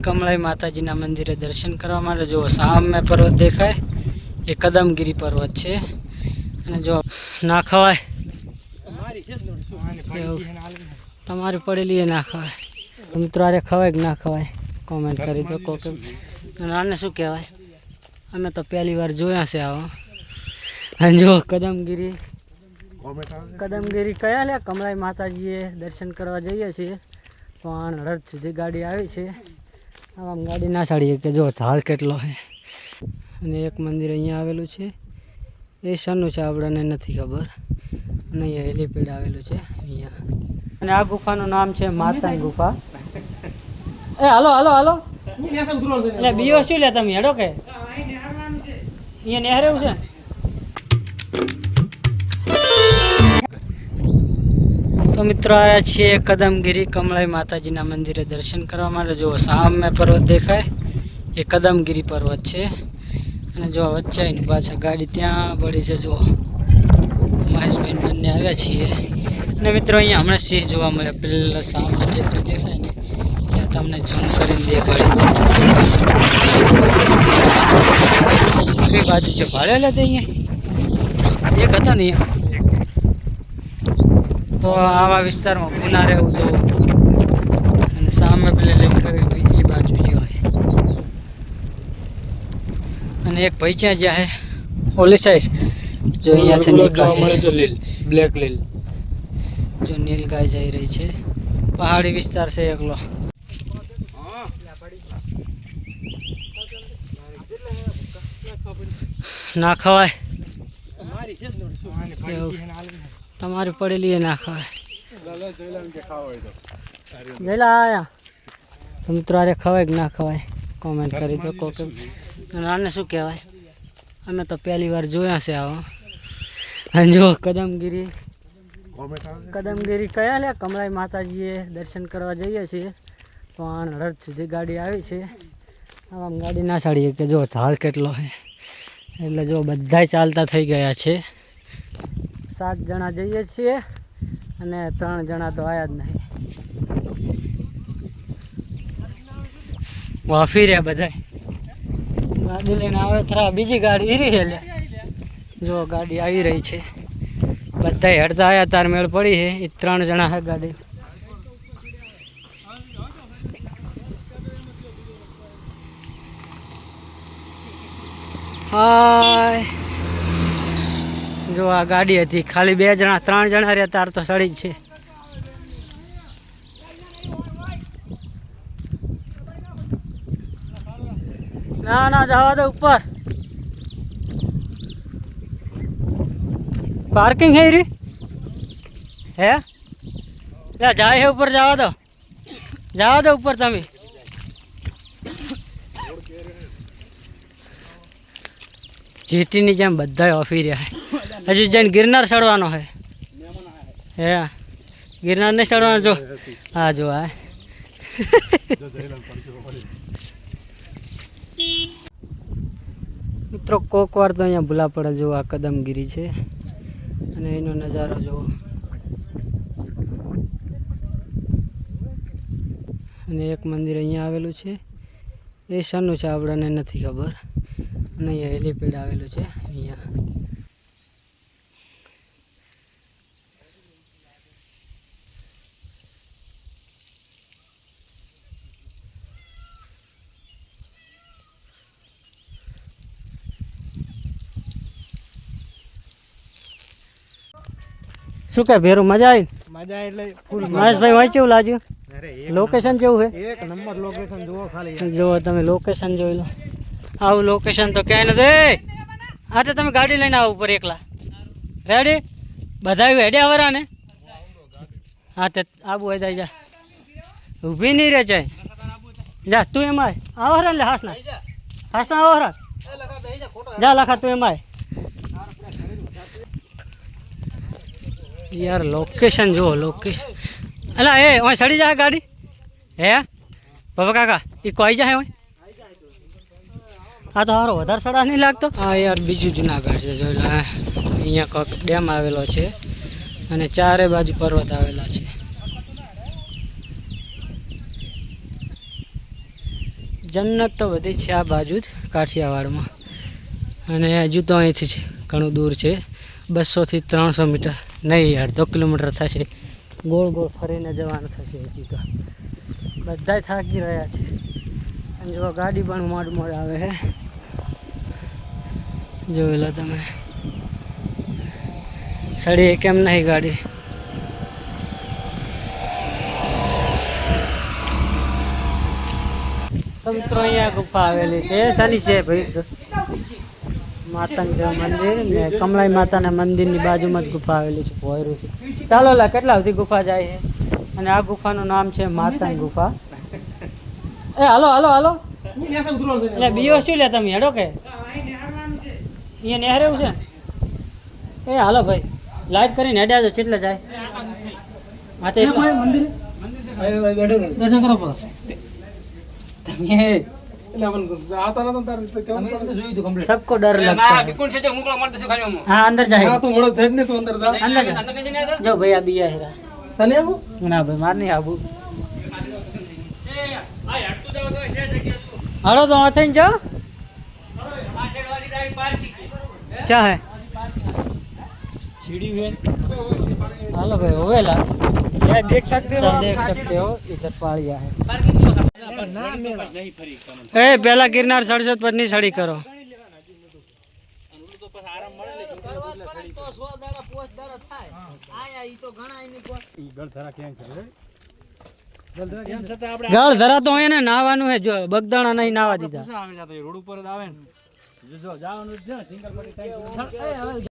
કમળાઈ માતાજીના મંદિરે દર્શન કરવા માટે જો સામે પર્વત દેખાય એ કદમગીરી પર્વત છે અને જો ના ખવાય તમારી પડેલી એ ના ખવાય મિત્રો આરે ખવાય કે ના ખવાય કોમેન્ટ કરી દો કોકે આને શું કહેવાય અમે તો પહેલી વાર જોયા છે આવો અને જો કદમગીરી કયા લે કમળાઈ માતાજીએ દર્શન કરવા જઈએ છીએ પણ હળદ સુધી ગાડી આવી છે આમ ગાડી ના સાડીએ કે જો ઢાળ કેટલો છે અને એક મંદિર અહીંયા આવેલું છે એ શાનું છે આપણને નથી ખબર અને અહીંયા હેલીપેડ આવેલું છે અહીંયા અને આ ગુફાનું નામ છે માતાની ગુફા એ હાલો હાલો હાલો એટલે બીઓ શું લે તમે હેડો કે અહીંયા નહેરેવું છે તો મિત્રો આવ્યા છીએ કદમગીરી કમળાઈ માતાજીના મંદિરે દર્શન કરવા માટે જો સામે પર્વત દેખાય એ કદમગીરી પર્વત છે અને જો વચ્ચે એની પાછળ ગાડી ત્યાં પડી છે જો મહેશભાઈ બંને આવ્યા છીએ અને મિત્રો અહીંયા હમણાં સિંહ જોવા મળે પેલા સામે ટેકરી દેખાય ને ત્યાં તમને ઝૂમ કરીને દેખાડી કઈ બાજુ છે ભાડેલા તે અહીંયા એક હતો ને તો આવા વિસ્તારમાં ગુના રહેવું જોવું અને સામે પેલે લઈને એ બાજુ જવાય અને એક ભાઈ ત્યાં જાય ઓલી સાઈડ જો અહીંયાથી નીકળે બ્લેક લીલ જો નીલ ગાય જઈ રહી છે પહાડી વિસ્તાર છે એકલો ના ખવાય તમારી પડેલી એ ના ખવાય જયલા આયા તો મિત્રો આરે ખવાય કે ના ખવાય કોમેન્ટ કરી દો કોકે આને શું કહેવાય અમે તો પહેલી વાર જોયા છે આવો અને જો કદમગીરી કયા લે કમળાઈ માતાજીએ દર્શન કરવા જઈએ છીએ પણ હળદ સુધી ગાડી આવી છે આમ ગાડી ના સાડીએ કે જો ઢાળ કેટલો છે એટલે જો બધાય ચાલતા થઈ ગયા છે 7 જણા જઈએ છીએ અને 3 જણા તો આયા જ નહીં વાફી રહ્યા બધાય ગાડી લઈને આવે થરા બીજી ગાડી ઈરી છે લે જો ગાડી આવી રહી છે બધાય હડતા આવ્યા તાર મેળ પડી છે એ 3 જણા છે ગાડી હાય જો આ ગાડી હતી ખાલી 2 જણા 3 જણા રહ્યા તાર તો સડી જ છે ના ના જવા દે ઉપર પાર્કિંગ है री है क्या जाए है ऊपर जावा दो ऊपर तभी जीटी ની જેમ બધા ઓફી રહ્યા હજુ જઈને ગિરનાર ચડવાનો છે હે ગિરનાર ને ચડવાનો જો હા જો આ મિત્રો કોક વાર તો અહીંયા ભૂલા પડે જો આ કદમગીરી છે અને એનો નજારો જુઓ અને એક મંદિર અહીંયા આવેલું છે એ શાનું છે આપણને નથી ખબર અને અહીંયા હેલીપેડ આવેલું છે અહીંયા શું કે ભેરું મજા આવી એટલે ફૂલ મહેશભાઈ હોય કેવું લાગ્યું લોકેશન કેવું છે એક નંબર લોકેશન જુઓ ખાલી જો તમે લોકેશન જોઈ લો આવું લોકેશન તો ક્યાંય નથી હા તો તમે ગાડી લઈને આવો ઉપર એકલા રેડી બધા હેડ્યા વરા ને હા તો આબુ હોય જાય જા ઊભી નહીં રહે ચાય જા તું એમાં આવો રે લે હાસના આવો રા જા લખા તું એમાં यार लोकेशन जो लोकेशन अला ए ओए सड़ी जाए गाड़ी है बाबा काका ये कोई जाए ओए आ तो हारो વધારે સડા નહીં લાગતો આ યાર બીજું જુનાગઢ છે જોઈ લો અહીંયા કોક ડેમ આવેલો છે અને ચારે બાજુ પર્વત આવેલા છે જન્નત તો બધી છે આ બાજુ જ કાઠિયાવાડમાં. અને હજુ તો અહીંથી છે ઘણું દૂર છે, 200 થી 300 મીટર નહીં, અડધો કિલોમીટર થશે. ગોળ ગોળ ફરીને જવાનું થશે. હજી તો બધા થાકી રહ્યા છે. અને જો ગાડી પણ મોડ મોડ આવે છે, જોઈ લો તમે. સડી કેમ નહીં ગાડી. તો મિત્રો અહીંયા ગુફા આવેલી છે, સારી છે ભાઈ. માતાનું મંદિર ને કમળાઈ માતાના મંદિરની બાજુમાં જ ગુફા આવેલી છે, ભોયરું છે. ચાલો લા કેટલા સુધી ગુફા જાય છે. અને આ ગુફાનું નામ છે માતાની ગુફા. એ હાલો હાલો હાલો, એટલે બીઓ શું લે તમે હેડો કે અહીંયા નેહર એવું છે. એ હાલો ભાઈ, લાઈટ કરીને હેડ્યા છો કેટલે જાય. હા તો सबको डर लगता है. हाँ अंदर जाए, अंदर जो भैया बिया है ना भाई मार नहीं आबू. हलो तो वहाँ से जाओ. क्या है सीढ़ी है. हेलो भाई ओवेला देख सकते हो इधर पहाड़िया है. ए पहला गिरनार चढ़शो तो नहीं सड़ी करो. ગળ ધરા તો એને નાવાનું હે, જો બગદાણા નહીં નાવા દીધા. રોડ ઉપર આવે ને જો જવાનું છે સિંગલ પટ્ટી.